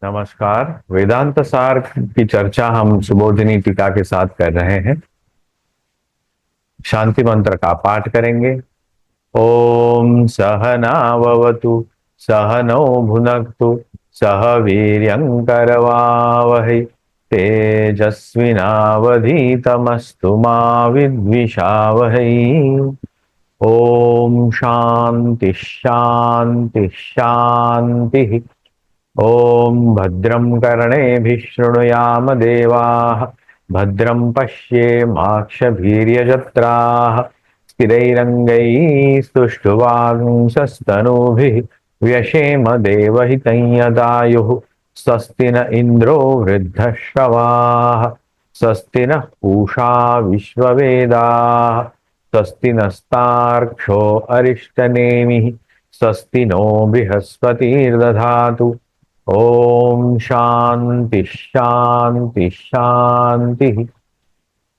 नमस्कार। वेदांत सार की चर्चा हम सुबोधिनी टीका के साथ कर रहे हैं। शांति मंत्र का पाठ करेंगे। ओम सहनाववतु सहनौ भुनक्तु सह वीर्यंकरवावहै तेजस्विनावधीतमस्तु मा विद्विषावहै। ओम शांति शांति शांति। ओम भद्रं कर्णेभिः शृणुयाम देवाः भद्रं पश्येमाक्षभीर्यजत्राः स्थिरैरङ्गैः स्तुष्टुवागुंसस्तनूभिः व्यशेम देवहितं यदायुः। स्वस्ति न इन्द्रो वृद्धश्रवाः स्वस्ति नः पूषा विश्ववेदाः स्वस्ति नस्तार्क्ष्यो अरिष्टनेमिः स्वस्ति नो बृहस्पतिर्दधातु। ओम शांति शांति शांति।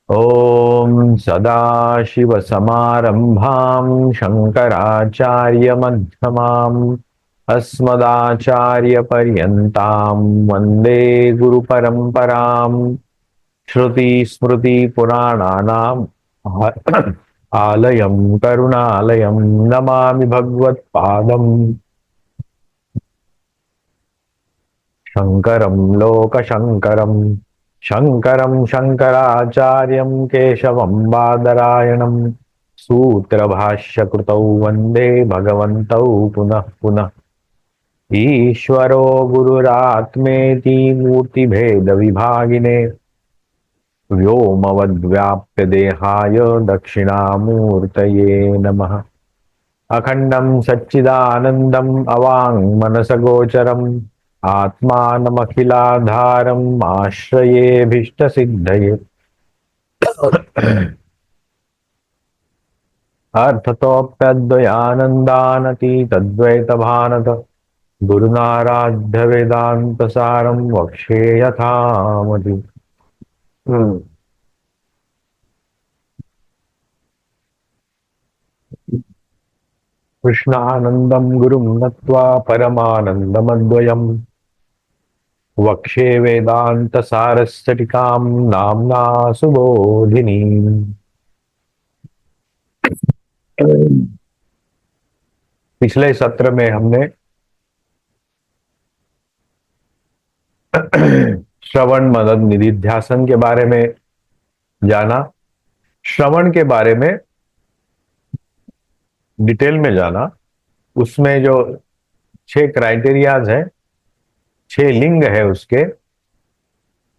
ओम सदाशिव समारंभां शंकराचार्य मध्यमाम् अस्मदाचार्य पर्यन्तां वंदे गुरु परंपराम्। श्रुति स्मृति पुराणानाम् आलयं करुणालयं नमामि भगवत्पादम् शंकरं लोकशंकरं शंकरं शंकराचार्यं केशवं बादरायणं सूत्रभाष्यकृतौ वन्दे भगवन्तौ पुनः पुनः। ईश्वरो गुरुरात्मेति मूर्तिभेदविभागिने व्योमवद्व्याप्तदेहाय दक्षिणामूर्तये नमः। अखंडं सच्चिदानन्दम् अवाङ्मनसगोचरम् आत्मानमखिलाधारम् आश्रयेऽभीष्टसिद्धये। अर्थतोऽप्यद्वयानन्दानतीतद्वैतभानत गुरुनाराध्य वेदान्तसारं वक्ष्ये यथामति। कृष्णानन्दं गुरुं नत्वा परमानन्दमद्वयम् वक्ष्ये वेदान्तसारस्य टीकां नाम्ना सुबोधिनीम्। पिछले सत्र में हमने श्रवण मनन निधिध्यासन के बारे में जाना। श्रवण के बारे में डिटेल में जाना। उसमें जो 6 क्राइटेरियाज है, 6 लिंग है उसके,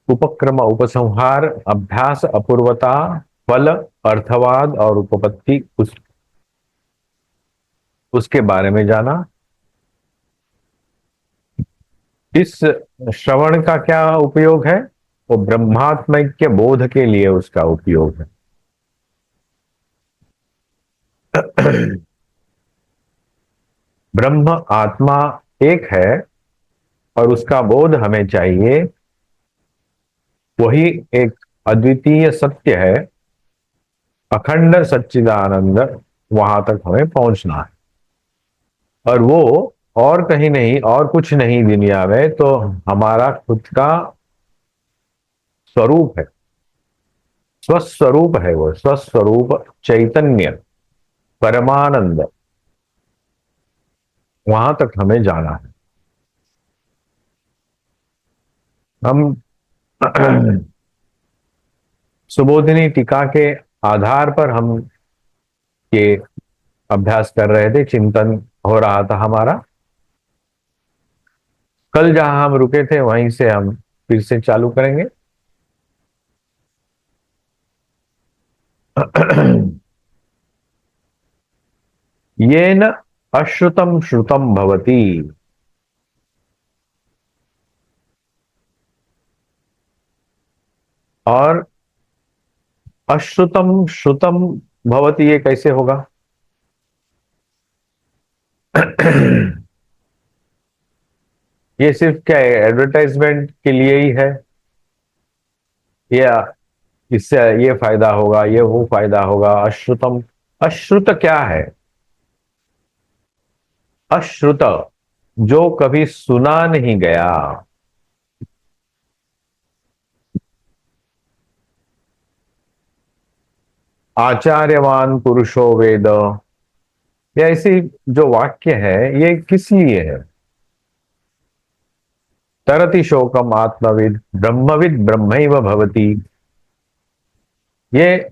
उपक्रम, उपसंहार, अभ्यास, अपूर्वता, फल, अर्थवाद और उपपत्ति, उसके बारे में जाना। इस श्रवण का क्या उपयोग है? वो ब्रह्मात्मैक्य बोध के लिए उसका उपयोग है। ब्रह्म आत्मा एक है और उसका बोध हमें चाहिए। वही एक अद्वितीय सत्य है, अखंड सच्चिदानंद। वहां तक हमें पहुंचना है और वो और कहीं नहीं, और कुछ नहीं दुनिया में, तो हमारा खुद का स्वरूप है, स्वस्वरूप है। वो स्वस्वरूप चैतन्य परमानंद, वहां तक हमें जाना है। हम सुबोधिनी टीका के आधार पर हम ये अभ्यास कर रहे थे, चिंतन हो रहा था हमारा। कल जहां हम रुके थे वहीं से हम फिर से चालू करेंगे। येन अश्रुतम श्रुतम भवति। और अश्रुतम श्रुतम भवति ये कैसे होगा? ये सिर्फ क्या है, एडवर्टाइजमेंट के लिए ही है, या इससे ये फायदा होगा, ये वो फायदा होगा? अश्रुतम, अश्रुत क्या है? अश्रुत, जो कभी सुना नहीं गया, आचार्यवान पुरुषो वेद, ये ऐसी जो वाक्य है ये किस लिए है? तरति शोकम आत्मविद ब्रह्मविद ब्रह्मैव भवति, ये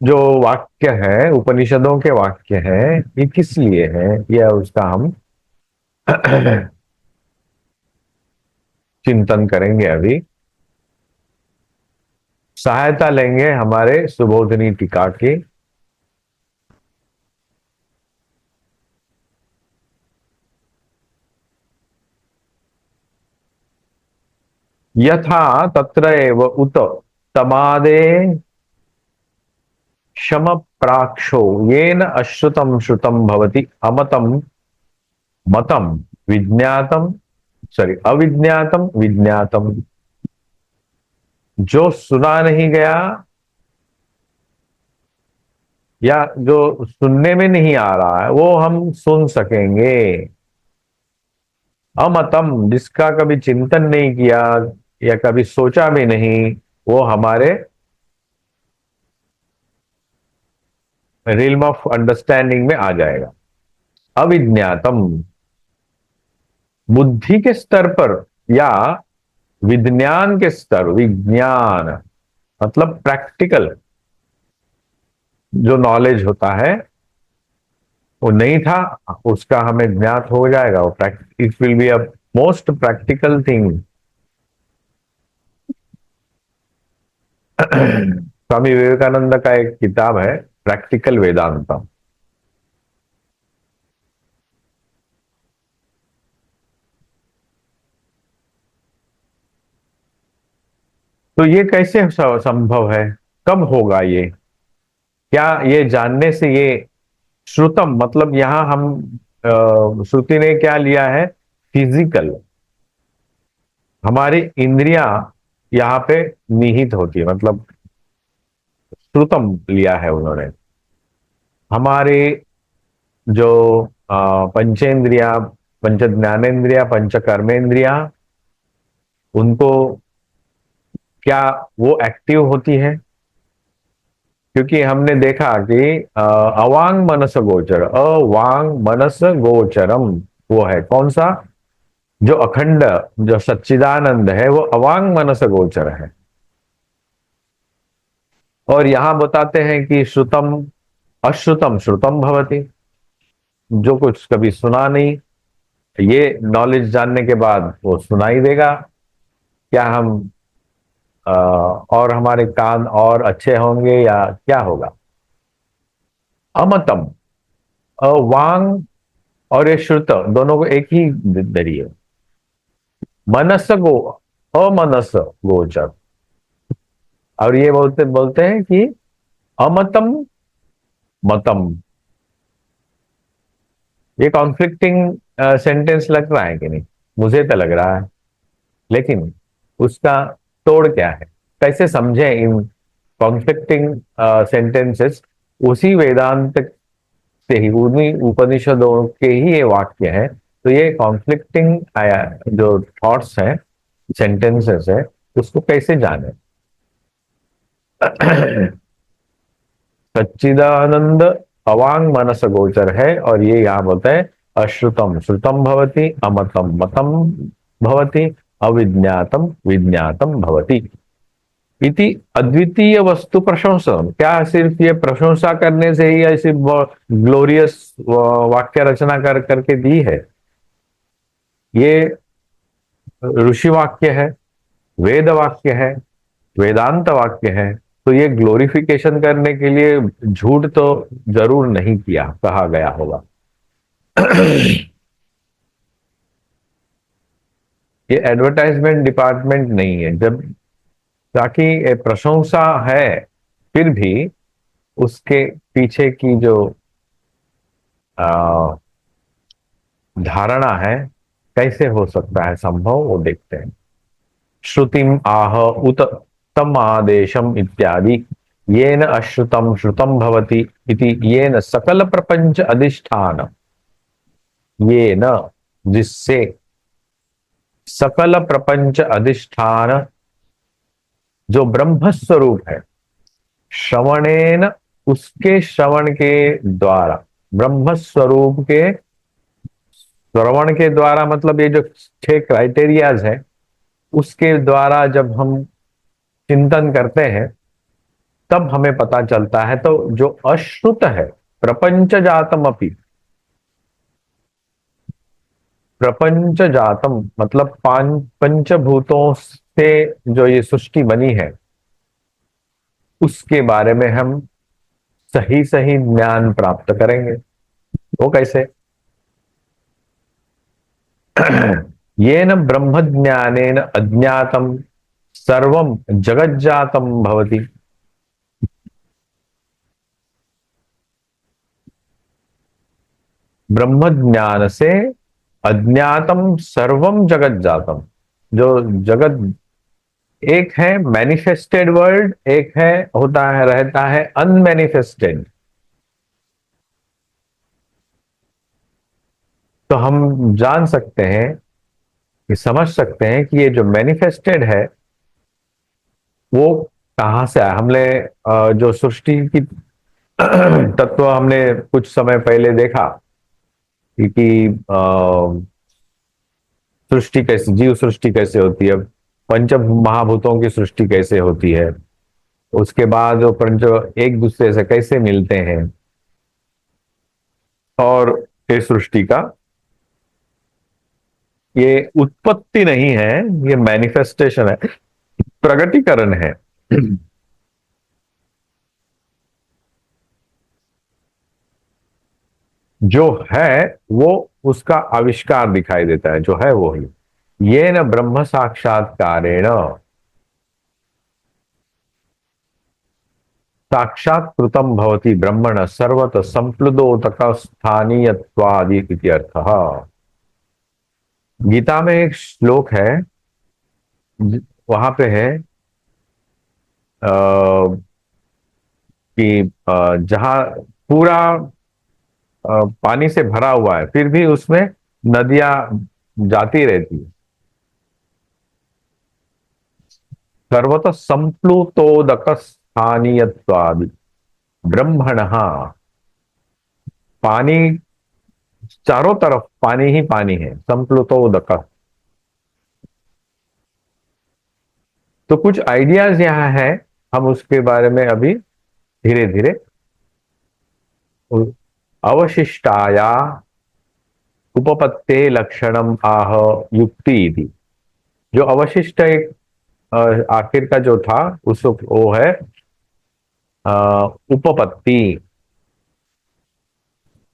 जो वाक्य है उपनिषदों के वाक्य है, ये किस लिए है? यह उसका हम चिंतन करेंगे अभी। सहायता लेंगे हमारे सुबोधनी टीका की। यथा तत्र एव उत तमादे शम प्राक्षो येन अश्रुतम श्रुतम भवति अमतम मतम विज्ञातम, सॉरी अविज्ञातम विज्ञातम। जो सुना नहीं गया या जो सुनने में नहीं आ रहा है वो हम सुन सकेंगे। अमतम, जिसका कभी चिंतन नहीं किया या कभी सोचा भी नहीं, वो हमारे रिल्म ऑफ अंडरस्टैंडिंग में आ जाएगा। अविज्ञातम, बुद्धि के स्तर पर या विज्ञान के स्तर, विज्ञान मतलब प्रैक्टिकल जो नॉलेज होता है वो नहीं था, उसका हमें ज्ञात हो जाएगा। वो it will be a most practical thing. Swami Vivekananda का एक किताब है प्रैक्टिकल वेदांता। तो ये कैसे संभव है? कब होगा ये? क्या ये जानने से ये श्रुतम मतलब यहां हम श्रुति ने क्या लिया है? फिजिकल, हमारी इंद्रियां यहाँ पे निहित होती है, मतलब श्रुतम लिया है उन्होंने। हमारे जो पंचेंद्रिया, पंच ज्ञानेन्द्रिया, पंच कर्मेंद्रिया, उनको क्या वो एक्टिव होती है? क्योंकि हमने देखा कि अवांग मनस गोचर, अवांग मनस गोचरम, वो है कौन सा? जो अखंड, जो सच्चिदानंद है वो अवांग मनस गोचर है। और यहां बताते हैं कि श्रुतम अश्रुतम श्रुतम भवति, जो कुछ कभी सुना नहीं, ये नॉलेज जानने के बाद वो सुनाई देगा। क्या हम और हमारे कान और अच्छे होंगे या क्या होगा? अमतम, अवांग और ये श्रुत दोनों को एक ही दरिए। मनस गो, अमनस गोचर। और ये बोलते बोलते हैं कि अमतम मतम। ये कॉन्फ्लिक्टिंग सेंटेंस लग रहा है कि नहीं? मुझे तो लग रहा है, लेकिन उसका तोड़ क्या है? कैसे समझे इन कॉन्फ्लिक्टिंग सेंटेंसेस? उसी वेदांत से ही, उन्हीं उपनिषदों के ही ये वाक्य है। तो ये कॉन्फ्लिक्टिंग जो थॉट्स हैं, सेंटेंसेस है, उसको कैसे जाने? सच्चिदानंद अवांग मनस गोचर है, और ये यहाँ बोलते हैं अश्रुतम श्रुतम भवति, अमतम मतम भवति, अविज्ञातम विज्ञातम भवति। इति अद्वितीय वस्तु प्रशंसन। क्या सिर्फ ये प्रशंसा करने से ही ऐसी ग्लोरियस वाक्य रचना कर करके दी है? ये ऋषि वाक्य है, वेद वाक्य है, वेदांत वाक्य है। तो ये ग्लोरिफिकेशन करने के लिए झूठ तो जरूर नहीं किया, कहा गया होगा। ये एडवर्टाइजमेंट डिपार्टमेंट नहीं है। जब ताकि ये प्रशंसा है, फिर भी उसके पीछे की जो आ, धारणा है, कैसे हो सकता है संभव, वो देखते हैं। श्रुतिम आह उत तम आदेशम इत्यादि, येन अश्रुतम श्रुतम भवति इति येन सकल प्रपंच अधिष्ठान, ये न, जिससे सकल प्रपंच अधिष्ठान जो ब्रह्म स्वरूप है, श्रवणेन, उसके श्रवण के द्वारा, ब्रह्म स्वरूप के श्रवण के द्वारा, मतलब ये जो 6 क्राइटेरियाज है, उसके द्वारा जब हम चिंतन करते हैं तब हमें पता चलता है। तो जो अश्रुत है, प्रपंच जातम अपि, प्रपंच जातम मतलब पंचभूतों से जो ये सृष्टि बनी है, उसके बारे में हम सही सही ज्ञान प्राप्त करेंगे। वो कैसे? ये न ब्रह्म ज्ञानेन अज्ञातम सर्वम जगज्जातम भवति। ब्रह्म ज्ञान से अज्ञातम सर्वम जगत जातम, जो जगत, एक है मैनिफेस्टेड वर्ल्ड, एक है होता है रहता है अनमैनिफेस्टेड। तो हम जान सकते हैं कि समझ सकते हैं कि ये जो मैनिफेस्टेड है वो कहाँ से आया। हमने जो सृष्टि की तत्व हमने कुछ समय पहले देखा कि सृष्टि कैसे, जीव सृष्टि कैसे होती है, पंच महाभूतों की सृष्टि कैसे होती है, उसके बाद वो पंच एक दूसरे से कैसे मिलते हैं, और इस सृष्टि का ये उत्पत्ति नहीं है, ये मैनिफेस्टेशन है, प्रगटीकरण है। जो है वो उसका आविष्कार दिखाई देता है, जो है वो ही। ये न ब्रह्म साक्षात्कारेण साक्षात्कृतम भवति ब्रह्मण सर्वत संप्लुदोतक स्थानीयत्वादि इति अर्थः। गीता में एक श्लोक है, वहां पे है कि जहां पूरा पानी से भरा हुआ है फिर भी उसमें नदियां जाती रहती है। सर्वतः संप्लुतोदक स्थानीयत्वादि ब्रह्मण, पानी, चारों तरफ पानी ही पानी है, संप्लुतोदक। तो कुछ आइडियाज यहाँ है, हम उसके बारे में अभी धीरे धीरे। अवशिष्टाया उपपत्ते लक्षणम आह युक्ति इति। जो अवशिष्ट एक आखिर का जो था, उस वो है अ, उपपत्ति,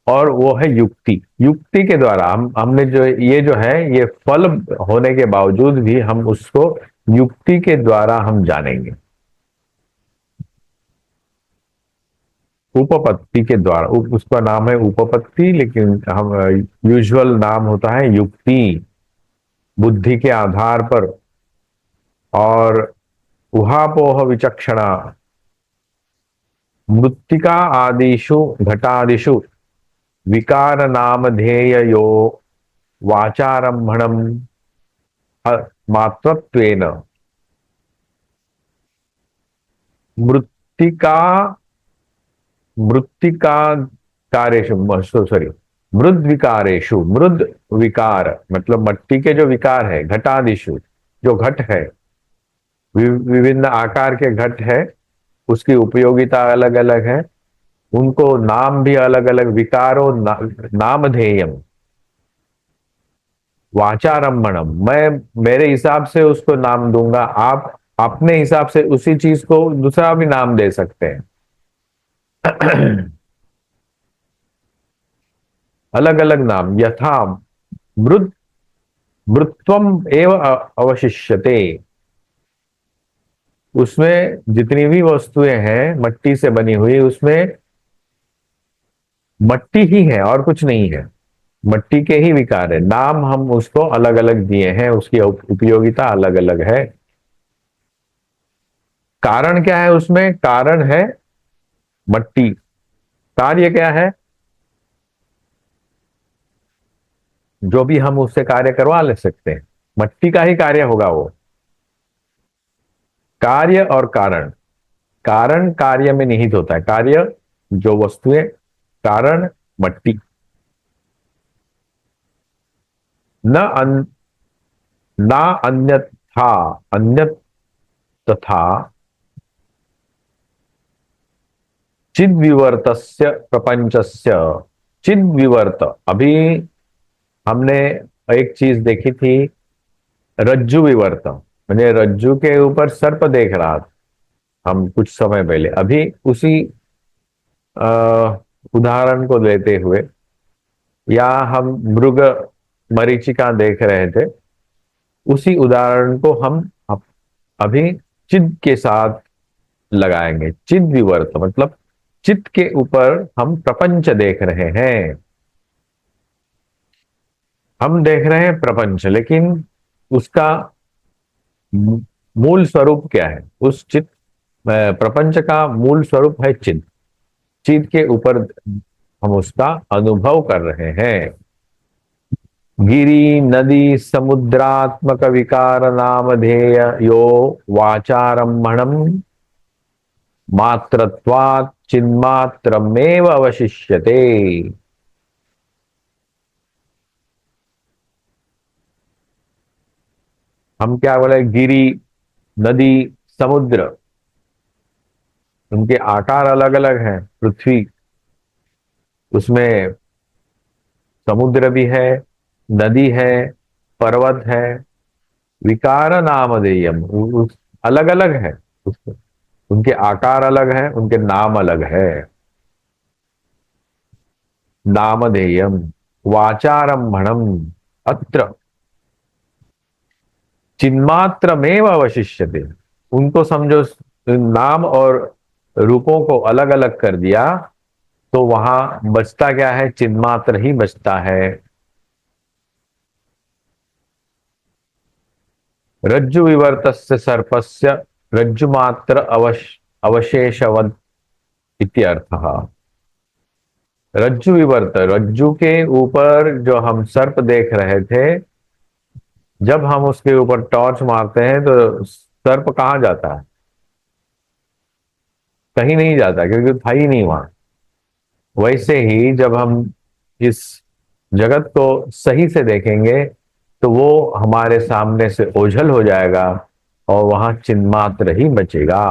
और वो है युक्ति। युक्ति के द्वारा हमने जो ये जो है ये फल होने के बावजूद भी हम उसको युक्ति के द्वारा हम जानेंगे, उपपत्ति के द्वारा। उसका नाम है उपपत्ति, लेकिन हम यूजुअल नाम होता है युक्ति, बुद्धि के आधार पर। और उहापोह विचक्षणा मृत्तिका आदिषु घटादिषु विकार नामधेयो वाचारंभणम मात्रत्वेन मृत्तिका, मृत्तिका कार्येषु सॉरी मृद विकारेशु, मृद विकार मतलब मट्टी के जो विकार है, घटादिशु जो घट है, विभिन्न आकार के घट है, उसकी उपयोगिता अलग अलग है, उनको नाम भी अलग अलग, विकारो नामधेयम वाचारंभणम, मैं मेरे हिसाब से उसको नाम दूंगा, आप अपने हिसाब से उसी चीज को दूसरा भी नाम दे सकते हैं। अलग अलग नाम, यथा मृद, मृत्वम एव अवशिष्यते, उसमें जितनी भी वस्तुएं हैं मट्टी से बनी हुई, उसमें मट्टी ही है और कुछ नहीं है, मट्टी के ही विकार है, नाम हम उसको अलग अलग दिए हैं, उसकी उपयोगिता अलग अलग है। कारण क्या है उसमें? कारण है मट्टी, कार्य क्या है? जो भी हम उससे कार्य करवा ले सकते हैं, मट्टी का ही कार्य होगा वो। कार्य और कारण, कारण कार्य में निहित होता है। कार्य जो वस्तुएं, कारण मट्टी। न अन, ना अन्यथा, अन्य तथा चिद्विवर्तस्य प्रपंचस्य। चिद्विवर्त, अभी हमने एक चीज देखी थी, रज्जु विवर्त, मैंने रज्जु के ऊपर सर्प देख रहा था हम कुछ समय पहले। अभी उसी अ, उदाहरण को लेते हुए, या हम मृग मरीचिका देख रहे थे, उसी उदाहरण को हम अभी चिद के साथ लगाएंगे। चिद विवर्त मतलब चित्त के ऊपर हम प्रपंच देख रहे हैं। हम देख रहे हैं प्रपंच, लेकिन उसका मूल स्वरूप क्या है? उस चित्त प्रपंच का मूल स्वरूप है चित्त। चित्त के ऊपर हम उसका अनुभव कर रहे हैं। गिरी नदी समुद्रात्मक विकार नामधेय यो वाचारम्भणम मात्रत्वात् चिन्मात्रमेव अवशिष्यते। हम क्या बोले? गिरी, नदी, समुद्र, उनके आकार अलग अलग हैं। पृथ्वी, उसमें समुद्र भी है, नदी है, पर्वत है। विकार नामधेयम, अलग अलग है। उनके आकार अलग है, उनके नाम अलग है। नामधेयम वाचारंभणम अत्र चिन्मात्रमेव अवशिष्यते। उनको समझो, नाम और रूपों को अलग अलग कर दिया तो वहां बचता क्या है? चिन्मात्र ही बचता है। रज्जु विवर्तस्य सर्पस्य रज्जुमात्र अवशेषवद इत्यर्थः। रज्जु विवर्त, रज्जु के ऊपर जो हम सर्प देख रहे थे, जब हम उसके ऊपर टॉर्च मारते हैं तो सर्प कहाँ जाता है? कहीं नहीं जाता, क्योंकि था ही नहीं वहां। वैसे ही जब हम इस जगत को सही से देखेंगे तो वो हमारे सामने से ओझल हो जाएगा और वहां चिन्मात्र ही बचेगा।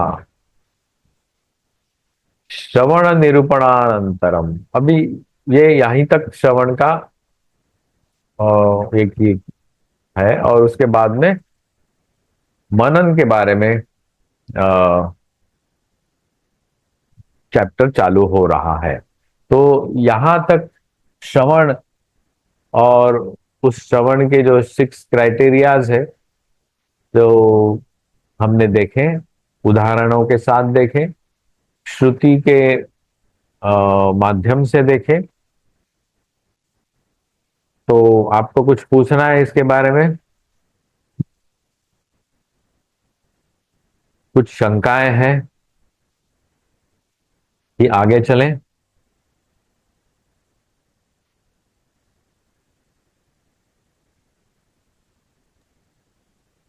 श्रवण निरूपणानंतरम, अभी ये यहीं तक श्रवण का एक ही है, और उसके बाद में मनन के बारे में चैप्टर चालू हो रहा है। तो यहां तक श्रवण, और उस श्रवण के जो 6 क्राइटेरियाज है जो हमने देखे, उदाहरणों के साथ देखे, श्रुति के माध्यम से देखे। तो आपको कुछ पूछना है इसके बारे में? कुछ शंकाएं हैं कि आगे चलें?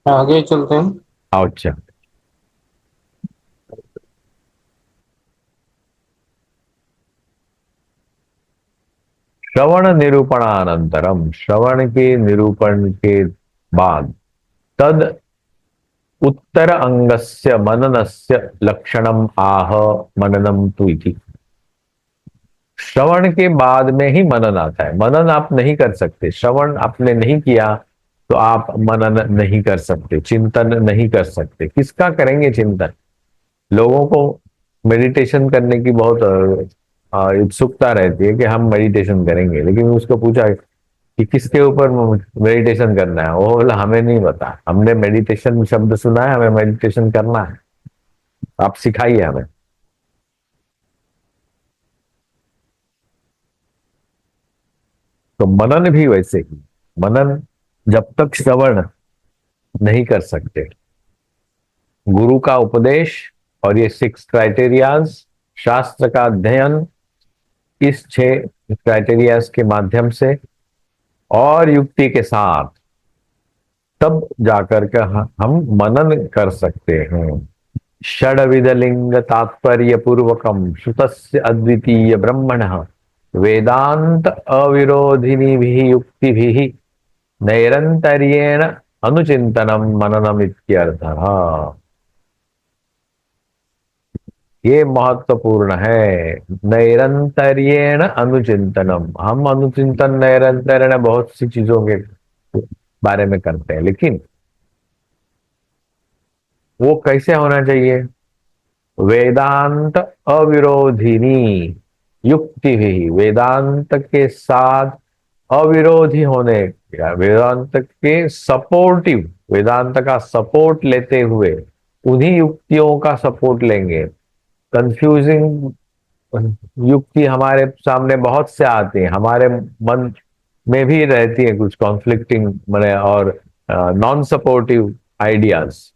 आगे चलते हैं। अच्छा। श्रवण निरूपणानंतरम, श्रवण के निरूपण के बाद, तद उत्तर अंगस्य मननस्य लक्षणम आह मननम तु इति। श्रवण के बाद में ही मनन आता है। मनन आप नहीं कर सकते, श्रवण आपने नहीं किया तो आप मनन नहीं कर सकते, चिंतन नहीं कर सकते। किसका करेंगे चिंतन? लोगों को मेडिटेशन करने की बहुत उत्सुकता रहती है कि हम मेडिटेशन करेंगे, लेकिन उसको पूछा कि किसके ऊपर मेडिटेशन करना है, वो बोला हमें नहीं पता, हमने मेडिटेशन शब्द सुना है, हमें मेडिटेशन करना है, आप सिखाइए हमें। तो मनन भी वैसे ही, मनन जब तक श्रवण नहीं कर सकते, गुरु का उपदेश और ये 6 क्राइटेरियाज, शास्त्र का अध्ययन, इस 6 क्राइटेरियाज के माध्यम से और युक्ति के साथ, तब जाकर के हम मनन कर सकते हैं। षड्विध लिंग तात्पर्य पूर्वकम श्रुतस्य अद्वितीय ब्रह्मण वेदांत अविरोधिनी युक्ति भी नैरंतर्येण अनुचिंतनम मननम इत्यर्थः। ये महत्वपूर्ण है। नैरंतर्येण अनुचिंतनम, हम अनुचिंतन नैरंतर्यण बहुत सी चीजों के बारे में करते हैं, लेकिन वो कैसे होना चाहिए? वेदांत अविरोधिनी युक्ति भी, वेदांत के साथ अविरोधी होने या वेदांत के सपोर्टिव, वेदांत का सपोर्ट लेते हुए उन्हीं युक्तियों का सपोर्ट लेंगे। कंफ्यूजिंग युक्ति हमारे सामने बहुत से आते हैं, हमारे मन में भी रहती है कुछ कॉन्फ्लिक्टिंग मैंने और नॉन सपोर्टिव आइडियाज।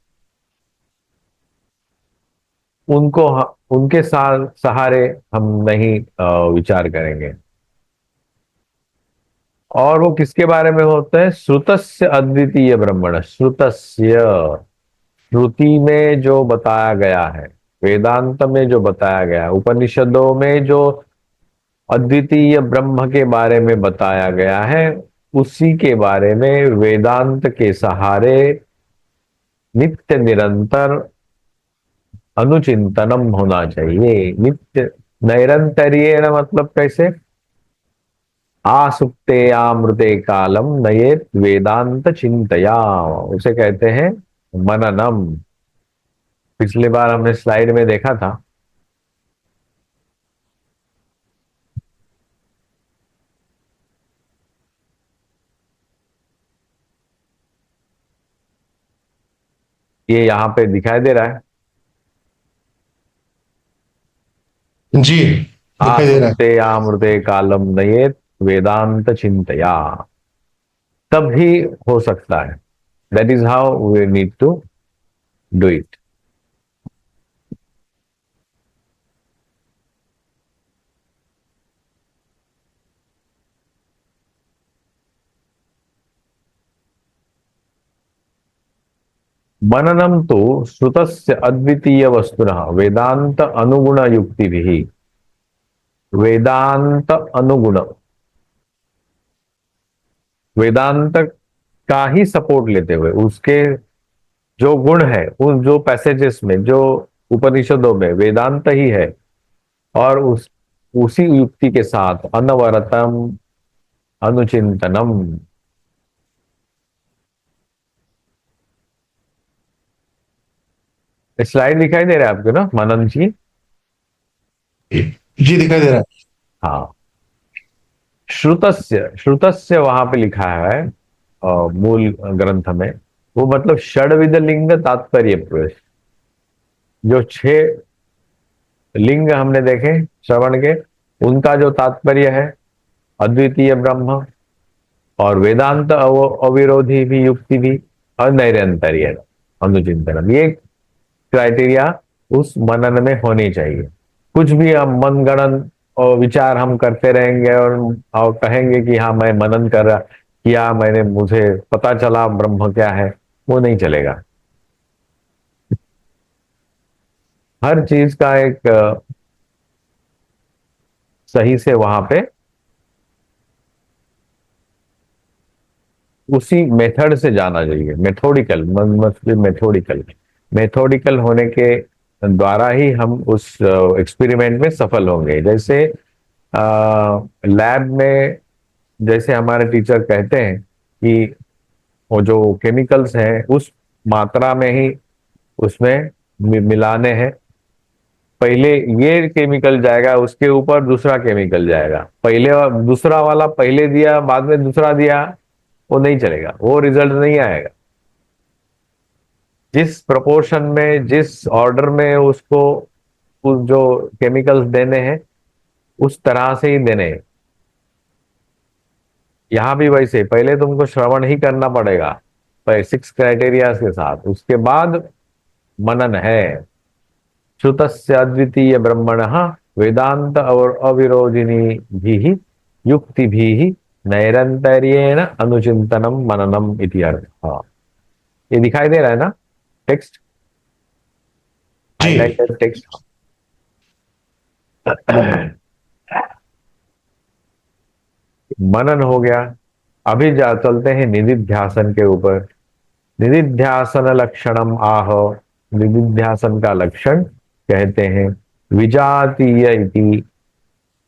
उनको उनके सहारे हम नहीं विचार करेंगे। और वो किसके बारे में होता है? श्रुतस्य अद्वितीय ब्रह्मण, श्रुतस्य, श्रुति में जो बताया गया है, वेदांत में जो बताया गया है, उपनिषदों में जो अद्वितीय ब्रह्म के बारे में बताया गया है, उसी के बारे में वेदांत के सहारे नित्य निरंतर अनुचिंतनम होना चाहिए। नित्य नैरंतर्येण मतलब कैसे? आसुप्ते आमृते कालम नयेत वेदांत चिंतया, उसे कहते हैं मननम। पिछली बार हमने स्लाइड में देखा था, ये यहां पे दिखाई दे रहा है। जी दिखाई दे रहा है। आसुप्ते आमृते कालम नयेत वेदांत चिंतया, तब ही हो सकता है। That is how we need to do it. मननम तो श्रुतस्य अद्वितीय वस्तुनः वेदांत अनुगुण युक्ति भी, वेदांत अनुगुण, वेदांत का ही सपोर्ट लेते हुए, उसके जो गुण है, उन जो पैसेजेस में, जो उपनिषदों में वेदांत ही है, और उसी युक्ति के साथ अनवरतम अनुचिंतनम। स्लाइड दिखाई दे रहा है आपको ना, मनन जी? जी दिखाई दे रहा है। हाँ, श्रुतस्य, श्रुतस्य वहां पे लिखा है मूल ग्रंथ में, वो मतलब षड्विध लिंग तात्पर्य प्रवेश। जो 6 लिंग हमने देखे श्रवण के, उनका जो तात्पर्य है अद्वितीय ब्रह्म और वेदांत अविरोधी भी युक्ति भी और नैरंतर्य अनुचिंतन, ये क्राइटेरिया उस मनन में होनी चाहिए। कुछ भी हम मनगणन और विचार हम करते रहेंगे और कहेंगे कि हाँ मैं मनन कर रहा किया, मैंने, मुझे पता चला ब्रह्म क्या है, वो नहीं चलेगा। हर चीज का एक सही से वहां पे उसी मेथड से जाना चाहिए। मेथोडिकल, मेथोडिकल, मेथोडिकल होने के द्वारा ही हम उस एक्सपेरिमेंट में सफल होंगे। जैसे लैब में जैसे हमारे टीचर कहते हैं कि वो जो केमिकल्स हैं उस मात्रा में ही उसमें मिलाने हैं। पहले ये केमिकल जाएगा, उसके ऊपर दूसरा केमिकल जाएगा, पहले दूसरा वाला पहले दिया बाद में दूसरा दिया, वो नहीं चलेगा, वो रिजल्ट नहीं आएगा। जिस प्रोपोर्शन में, जिस ऑर्डर में उसको उस जो केमिकल्स देने हैं उस तरह से ही देने हैं। यहां भी वैसे पहले तुमको श्रवण ही करना पड़ेगा 6 क्राइटेरिया के साथ, उसके बाद मनन है। श्रुतस्य अद्वितीय ब्रह्मणः वेदांत और अविरोधिनी भी युक्ति भी नैरंतर्येण अनुचिंतनम मननम इति अर्थः। ये दिखाई दे रहा है ना टेक्स्ट, जी। Highlighted text. मनन हो गया। अभी जा चलते हैं निधिध्यासन के ऊपर। निधिध्यासन लक्षणम आह। निधिध्यासन का लक्षण कहते हैं विजातीय इति।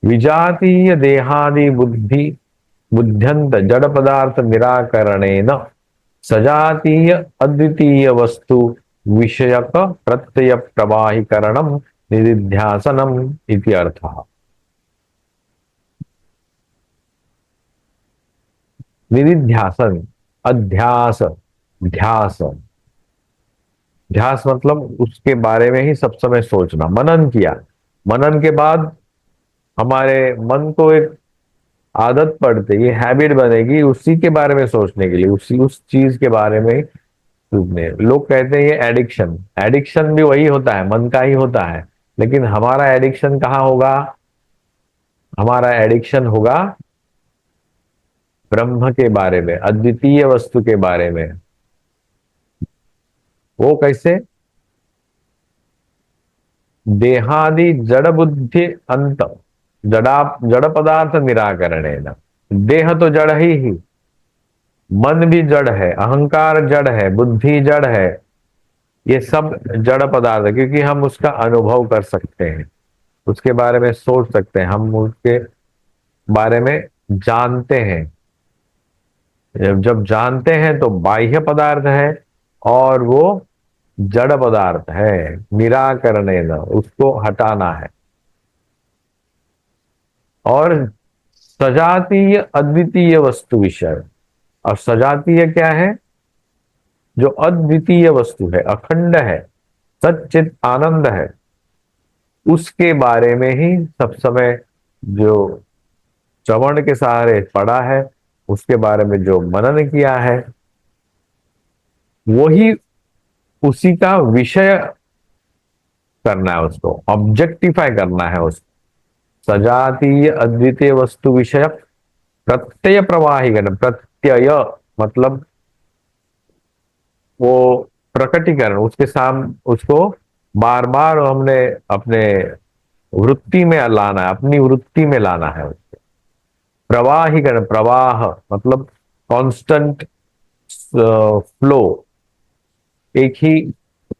विजातीय देहादि बुद्धि बुद्ध्यंत जड़ पदार्थ निराकरणेन सजातीय अद्वितीय वस्तु विषयक प्रत्यय प्रवाहीकरणम निधिध्यासनम इति अर्थः। निधिध्यासन, अध्यास, ध्यास। ध्यास मतलब उसके बारे में ही सब समय सोचना, मनन किया। मनन के बाद हमारे मन को एक आदत पड़ती है, हैबिट बनेगी उसी के बारे में सोचने के लिए, उसी उस चीज के बारे में सोचने। लोग कहते हैं ये एडिक्शन, एडिक्शन भी वही होता है, मन का ही होता है। लेकिन हमारा एडिक्शन कहाँ होगा? हमारा एडिक्शन होगा ब्रह्म के बारे में, अद्वितीय वस्तु के बारे में। वो कैसे? देहादि जड़ बुद्धि अंत जड़ पदार्थ निराकरण है ना। देह तो जड़ ही, मन भी जड़ है, अहंकार जड़ है, बुद्धि जड़ है। ये सब जड़ पदार्थ है, क्योंकि हम उसका अनुभव कर सकते हैं, उसके बारे में सोच सकते हैं, हम उसके बारे में जानते हैं। जब जानते हैं तो बाह्य पदार्थ है और वो जड़ पदार्थ है। निराकरण है ना, उसको हटाना है। और सजातीय अद्वितीय वस्तु विषय। और सजातीय क्या है? जो अद्वितीय वस्तु है, अखंड है, सच्चित आनंद है, उसके बारे में ही सब समय जो श्रवण के सहारे पढ़ा है, उसके बारे में जो मनन किया है, वही उसी का विषय करना है, उसको ऑब्जेक्टिफाई करना है। उस सजातीय अद्वितीय वस्तु विषयक प्रत्यय प्रवाहीकरण। प्रत्यय मतलब वो प्रकटीकरण, उसके साम उसको बार बार हमने अपने वृत्ति में लाना है, अपनी वृत्ति में लाना है उसको। प्रवाहीकरण, प्रवाह मतलब कांस्टेंट फ्लो, एक ही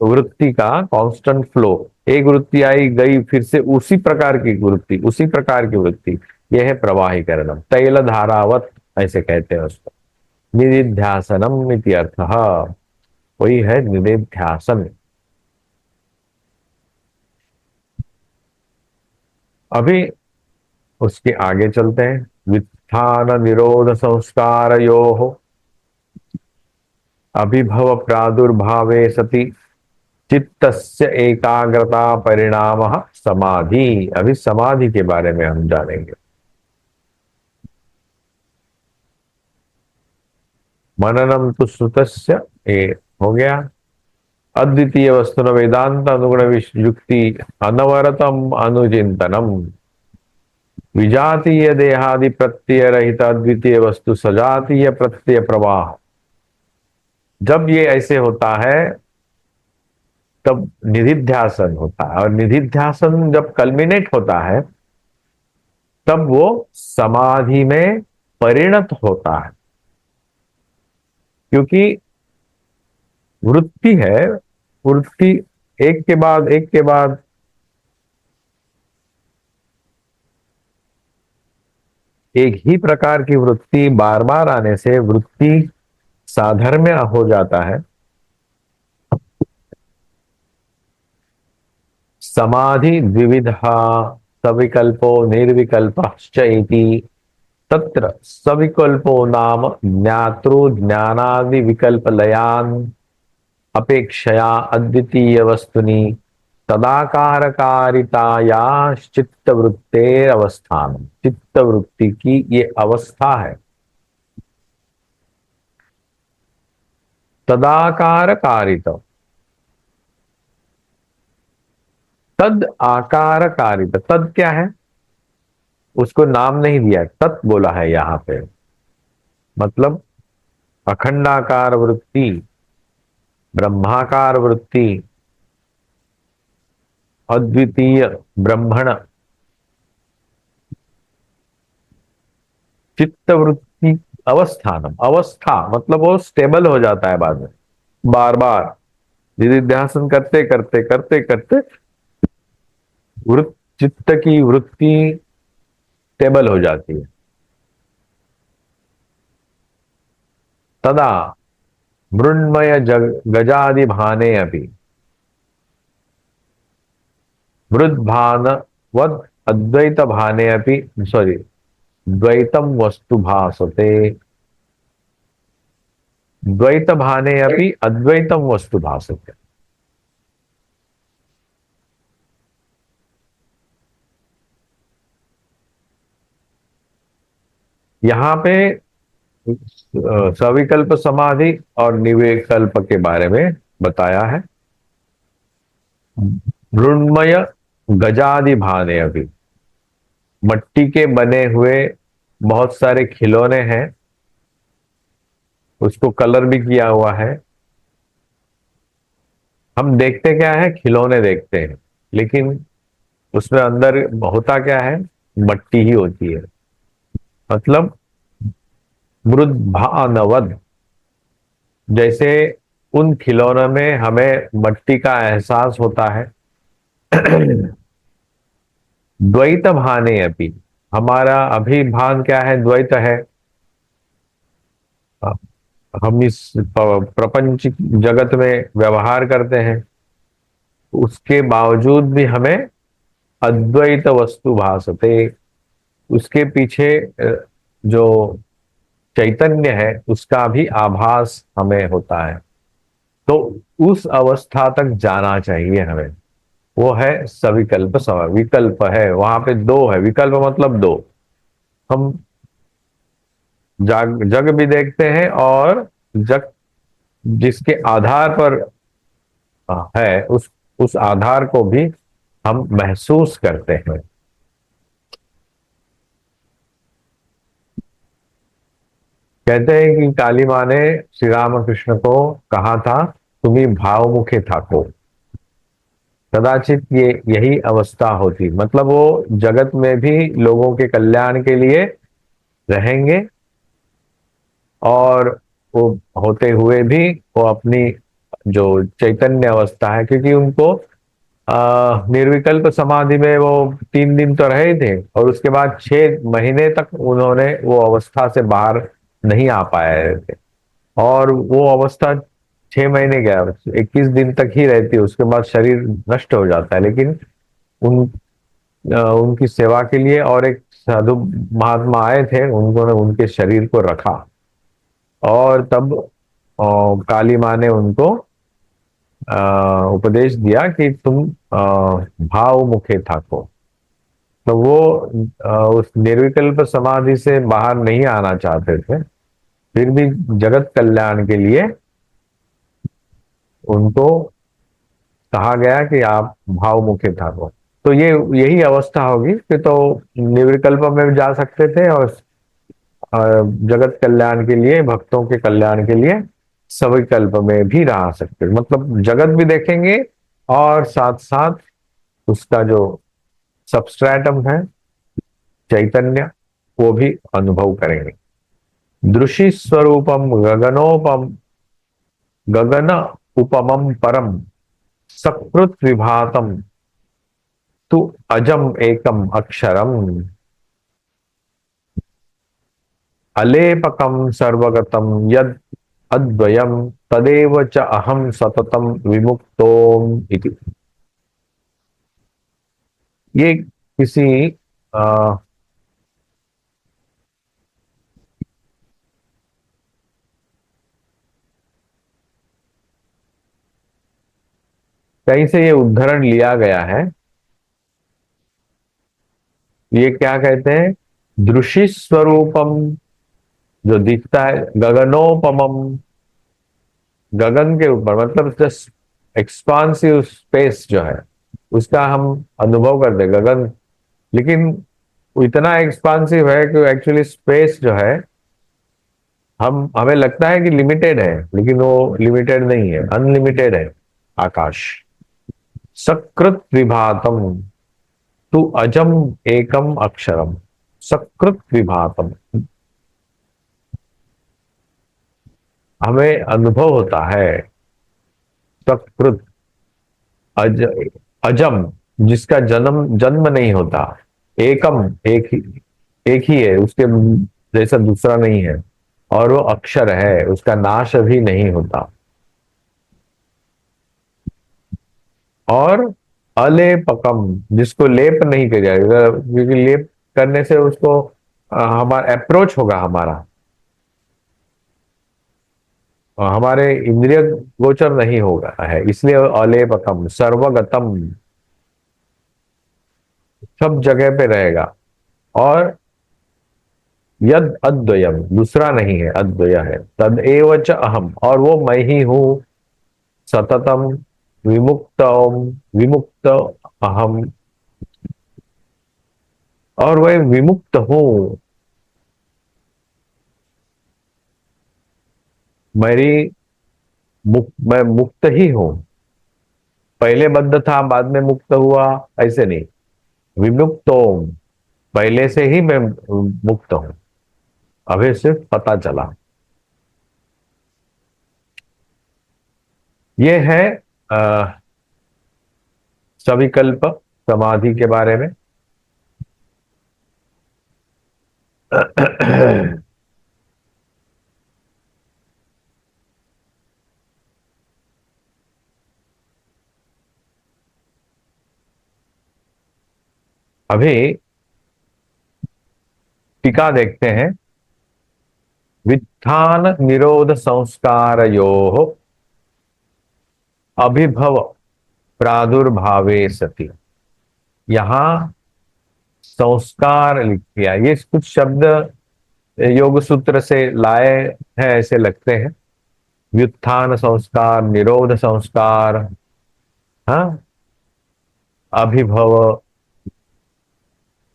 वृत्ति का कांस्टेंट फ्लो। एक वृत्ति आई गई, फिर से उसी प्रकार की वृत्ति, उसी प्रकार की वृत्ति, यह है प्रवाहीकरणम। तैल धारावत ऐसे कहते हैं उसको। निधिध्यासनम इति अर्थः, वही है निधिध्यासन। अभी उसके आगे चलते हैं। वित्थान निरोध संस्कार यो अभिभव प्रादुर्भावे सति चित्तस्य एकाग्रता परिणाम समाधि। अभी समाधि के बारे में हम जानेंगे। मननम तो श्रुतस्य ए हो गया। अद्वितीय वस्तु न वेदांत अनुगुण युक्ति अनवरतम अनुचिंतनम। विजातीय देहादि प्रत्यय रहित अद्वितीय वस्तु सजातीय प्रत्यय प्रवाह। जब ये ऐसे होता है तब निधिध्यासन होता है, और निधिध्यासन जब कल्मिनेट होता है तब वो समाधि में परिणत होता है। क्योंकि वृत्ति है, वृत्ति एक के बाद एक के बाद एक ही प्रकार की वृत्ति बार बार आने से वृत्ति साधर्म्य हो जाता है। समाधि द्विविधा सविकल्पो निर्विकल्पश्च इति। तत्र सविकल्पो नाम ज्ञातृ ज्ञानादि विकल्प लयान अपेक्षया अद्वितीय वस्तुनि तदाकारकारिताया चित्तवृत्तेर अवस्थान। चित्तवृत्ति की ये अवस्था है। तदाकार कारित, तद आकार कारित। तद क्या है? उसको नाम नहीं दिया, तत् बोला है यहां पे। मतलब अखंडाकार वृत्ति ब्रह्माकार वृत्ति, अद्वितीय ब्रह्मण, चित्त वृत्ति, अवस्थानम, अवस्था मतलब वो स्टेबल हो जाता है बाद में, बार बार निधिध्यासन करते करते करते करते वृत्त चित्त की वृत्ति स्टेबल हो जाती है। तदा मृण्मय गजादि भाने अपि मृद्भान वद अद्वैत भाने अपि, सॉरी, द्वैतम वस्तु भासते, द्वैत भाने अपि अद्वैतम वस्तु भासते। यहाँ पे सविकल्प समाधि और निविकल्प के बारे में बताया है। मृण्मय गजादि भाने अभी, मट्टी के बने हुए बहुत सारे खिलौने हैं, उसको कलर भी किया हुआ है। हम देखते क्या है, खिलौने देखते हैं, लेकिन उसमें अंदर होता क्या है, मट्टी ही होती है। मतलब मृद भानवद, जैसे उन खिलौनों में हमें मट्टी का एहसास होता है। द्वैत भाने अपनी, हमारा अभिभान क्या है, द्वैत है। हम इस प्रपंच जगत में व्यवहार करते हैं, उसके बावजूद भी हमें अद्वैत वस्तु भासते, उसके पीछे जो चैतन्य है उसका भी आभास हमें होता है। तो उस अवस्था तक जाना चाहिए हमें, वो है सविकल्प समय। विकल्प है वहां पे, दो है, विकल्प मतलब दो। हम जग भी देखते हैं, और जग जिसके आधार पर है, उस आधार को भी हम महसूस करते हैं। कहते हैं कि काली माँ ने श्री रामकृष्ण को कहा था, तुम्ही भावमुखे थाको। कदाचित ये यही अवस्था होती, मतलब वो जगत में भी लोगों के कल्याण के लिए रहेंगे, और वो होते हुए भी वो अपनी जो चैतन्य अवस्था है, क्योंकि उनको निर्विकल्प समाधि में वो 3 दिन तो रहे थे, और उसके बाद 6 महीने तक उन्होंने वो अवस्था से बाहर नहीं आ पाए थे। और वो अवस्था 6 महीने क्या, 21 दिन तक ही रहती है, उसके बाद शरीर नष्ट हो जाता है। लेकिन उन उनकी सेवा के लिए और एक साधु महात्मा आए थे, उन्होंने उनके शरीर को रखा, और तब काली माँ ने उनको उपदेश दिया कि तुम भाव मुखे थाको। तो वो उस निर्विकल्प समाधि से बाहर नहीं आना चाहते थे, फिर भी जगत कल्याण के लिए उनको कहा गया कि आप भाव मुखे थाको। तो ये यही अवस्था होगी कि तो निर्विकल्प में भी जा सकते थे, और जगत कल्याण के लिए, भक्तों के कल्याण के लिए सविकल्प में भी रह सकते, मतलब जगत भी देखेंगे और साथ साथ उसका जो सबस्ट्रैटम है, चैतन्य, वो भी अनुभव करेंगे। दृषि स्वरूपम गगनोपम, गगन उपमम परम सकृत विभातम तु अजम एकम अक्षरम अलेपकम सर्वगतम यद अद्वयम तदेव च अहम सततम विमुक्तोम इति। ये किसी आ, कहीं से ये उद्धरण लिया गया है। ये क्या कहते हैं, दृषि स्वरूपम, जो दिखता है, गगनोपमम, गगन के ऊपर, मतलब जस्ट एक्सपांसिव स्पेस जो है उसका हम अनुभव करते हैं, गगन। लेकिन वो इतना एक्सपांसिव है कि एक्चुअली स्पेस जो है हमें लगता है कि लिमिटेड है, लेकिन वो लिमिटेड नहीं है, अनलिमिटेड है आकाश। सकृत विभातम तु अजम एकम अक्षरम। सकृत विभातम, हमें अनुभव होता है। सकृत, अज, अजम, जिसका जन्म जन्म नहीं होता। एकम, एक ही है, उसके जैसा दूसरा नहीं है। और वो अक्षर है, उसका नाश भी नहीं होता। और अलेपकम, जिसको लेप नहीं किया जाएगा, क्योंकि लेप करने से उसको हमारा अप्रोच होगा, हमारे इंद्रिय गोचर नहीं होगा है, इसलिए अलेपकम। सर्वगतम, सब जगह पे रहेगा। और यद अद्वयम, दूसरा नहीं है, अद्वय है। तद एव च अहम, और वो मैं ही हूं। सततम विमुक्त, विमुक्त अहम, और वह विमुक्त हूं। मेरी मैं मुक्त ही हूं। पहले बद्ध था, बाद में मुक्त हुआ, ऐसे नहीं। विमुक्त, पहले से ही मैं मुक्त हूं, अभी सिर्फ पता चला। ये है अ, सविकल्प समाधि के बारे में। अभी टीका देखते हैं। वित्थान निरोध संस्कारयोः अभिभव प्रादुर्भावे सति। यहां संस्कार लिख दिया, ये कुछ शब्द योग सूत्र से लाए हैं ऐसे लगते हैं। व्युत्थान संस्कार, निरोध संस्कार, हाँ, अभिभव,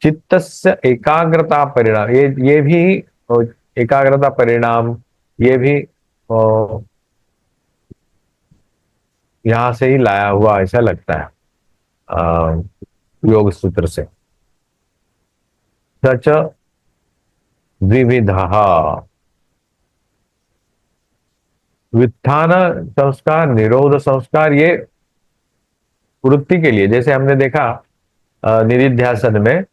चित्तस्य एकाग्रता परिणाम, ये भी एकाग्रता परिणाम, ये भी यहां से ही लाया हुआ ऐसा लगता है योग सूत्र से। सच द्विविधा, व्युत्थान संस्कार, निरोध संस्कार, ये वृत्ति के लिए, जैसे हमने देखा निधिध्यासन में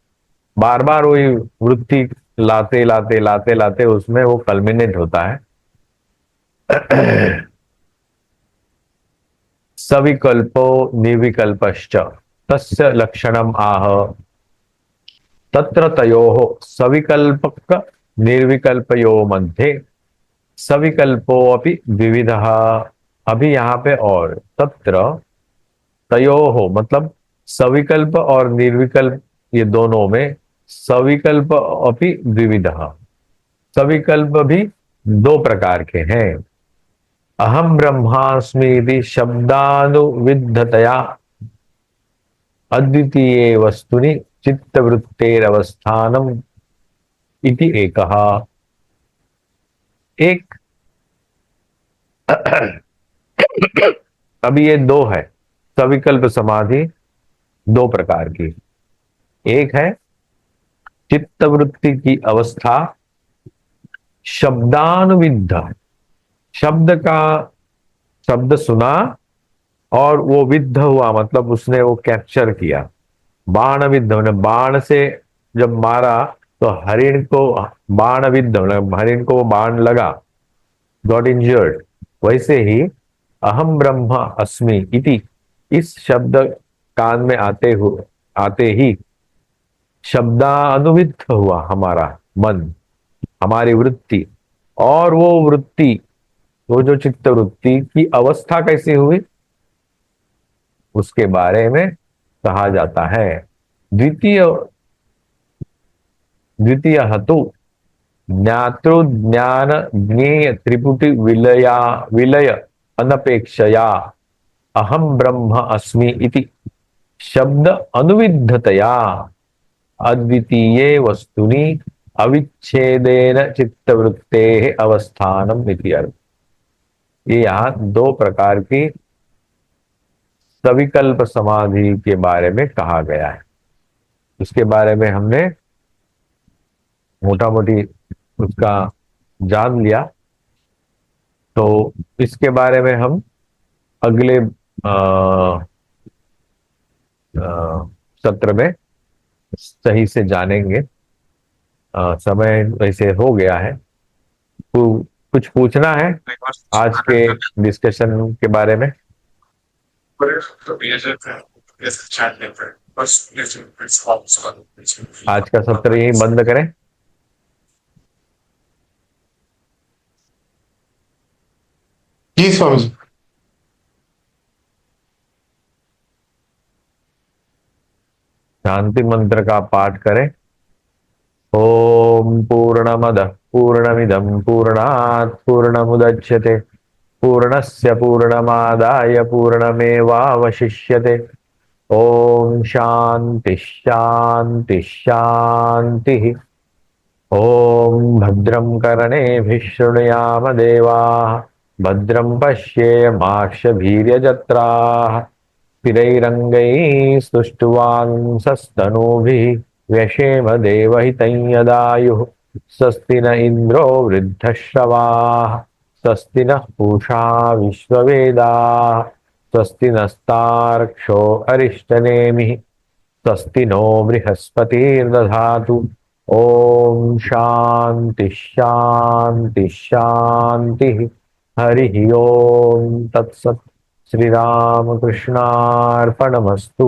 बार बार वही वृत्ति लाते लाते लाते लाते उसमें वो कल्मिनेट होता है। सविकल्पो निर्विकल्पश्च तस्य लक्षणम आह। तत्र तयोः सविकल्पक निर्विकल्पयो मध्ये सविकल्पो अपि द्विविधः। अभी यहाँ पे और तत्र तयोः मतलब सविकल्प और निर्विकल्प, ये दोनों में सविकल्प अपि द्विविधः, सविकल्प भी दो प्रकार के हैं। अहम ब्रह्मास्मि शब्दानुविद्धतया अद्वितीये वस्तुनि चित्तवृत्तेरवस्थानम इति एकः। एक अभी ये दो है, सविकल्प समाधि दो प्रकार की। एक है चित्तवृत्ति की अवस्था शब्दानुविद्ध, शब्द का, शब्द सुना और वो विद्ध हुआ, मतलब उसने वो कैप्चर किया। बाण विद्ध, बाण से जब मारा तो हरिण को बाण विद्ध, हरिण को बाण लगा, गॉट इंजर्ड। वैसे ही अहम ब्रह्म अस्मि इति, इस शब्द कान में आते ही शब्दानुविद्ध हुआ हमारा मन, हमारी वृत्ति। और वो वृत्ति, वो जो चित्त वृत्ति की अवस्था कैसी हुई, उसके बारे में कहा जाता है। द्वितीय द्वितीय हेतु ज्ञातृ ज्ञान ज्ञेय त्रिपुटी विलय अनपेक्षया अहम ब्रह्म अस्मि इति शब्द अनुविद्धतया अद्वितीये वस्तुनि अविच्छेदेन चित्तवृत्ते अवस्थानम इति अर्थ। ये यहाँ दो प्रकार की सविकल्प समाधि के बारे में कहा गया है। उसके बारे में हमने मोटा मोटी उसका जान लिया। तो इसके बारे में हम अगले सत्र में सही से जानेंगे। समय वैसे हो गया है। कुछ पूछना है आज के डिस्कशन के बारे में? आज का सत्र यही बंद करें। जी स्वामी जी। शांति मंत्र का पाठ करें। ओम पूर्णमदः पूर्णमिदं पूर्णात् पूर्णमुदच्यते पूर्णस्य पूर्णमादाय पूर्णमेवावशिष्यते। ओम शांति शांति शांति। ओम भद्रं कर्णेभिः शृणुयाम देवाः भद्रं पश्येमाक्षभिर्यजत्राः स्थिरैरङ्गैः स्तुष्ट्वांसस्तनूभिः व्यशेम देवहितं यदायुः। स्वस्ति न इन्द्रो वृद्धश्रवाः स्वस्ति नः पूषा विश्ववेदाः स्वस्ति नस्तार्क्ष्यो अरिष्टनेमिः स्वस्ति नो बृहस्पतिर्दधातु। ओम शांति शांति शांति। हरि ओम तत्सत्। श्री राम कृष्णार्पणमस्तु।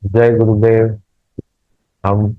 जय गुरुदेव। हम